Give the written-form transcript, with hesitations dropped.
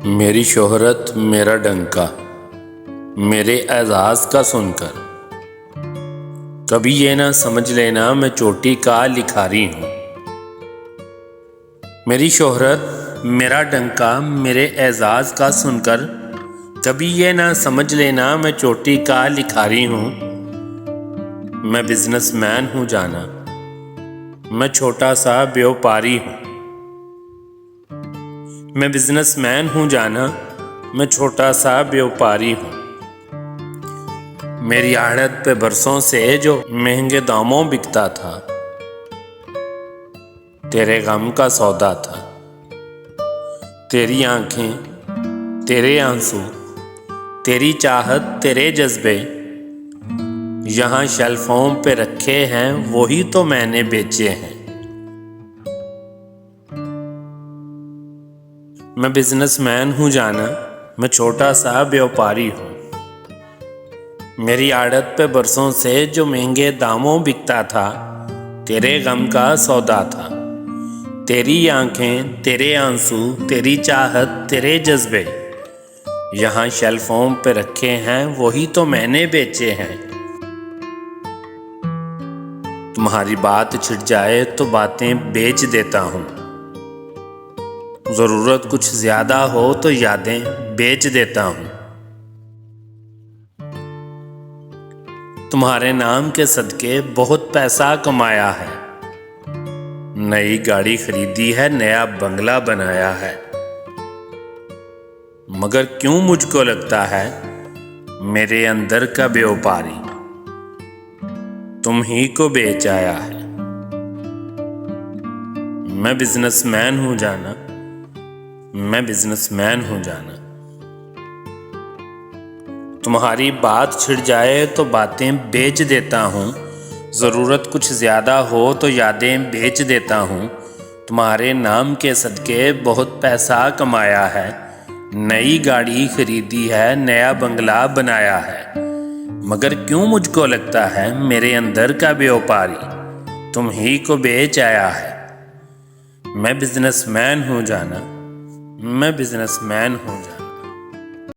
मेरी शोहरत मेरा डंका, मेरे एजाज़ का सुनकर कभी ये ना समझ लेना मैं चोटी का लिखारी हूँ। मेरी शोहरत मेरा डंका, मेरे एजाज़ का सुनकर कभी ये ना समझ लेना मैं चोटी का लिखारी हूँ। मैं बिजनेसमैन हूँ जाना, मैं छोटा सा व्यापारी हूँ। मैं बिजनेसमैन हूँ जाना, मैं छोटा सा व्यापारी हूँ। मेरी आड़त पे बरसों से जो महंगे दामों बिकता था, तेरे गम का सौदा था। तेरी आंखें, तेरे आंसू, तेरी चाहत, तेरे जज्बे यहाँ शेल्फों पे रखे हैं, वही तो मैंने बेचे हैं। मैं बिजनेसमैन हूँ जाना, मैं छोटा सा व्यापारी हूँ। मेरी आड़त पे बरसों से जो महंगे दामों बिकता था, तेरे गम का सौदा था। तेरी आंखें, तेरे आंसू, तेरी चाहत, तेरे जज्बे यहाँ शेल्फों पे रखे हैं, वही तो मैंने बेचे हैं। तुम्हारी बात छिड़ जाए तो बातें बेच देता हूँ। ज़रूरत कुछ ज़्यादा हो तो यादें बेच देता हूँ। तुम्हारे नाम के सदके बहुत पैसा कमाया है। नई गाड़ी खरीदी है, नया बंगला बनाया है। मगर क्यों मुझको लगता है मेरे अंदर का व्यापारी तुम ही को बेच आया है। मैं बिजनेसमैन हूँ जाना, मैं बिजनेसमैन हूँ जाना। तुम्हारी बात छिड़ जाए तो बातें बेच देता हूँ। ज़रूरत कुछ ज़्यादा हो तो यादें बेच देता हूँ। तुम्हारे नाम के सदके बहुत पैसा कमाया है। नई गाड़ी खरीदी है, नया बंगला बनाया है। मगर क्यों मुझको लगता है मेरे अंदर का व्यापारी तुम ही को बेच आया है। मैं बिजनेसमैन हूँ जाना, मैं बिजनेसमैन हूँ जाना।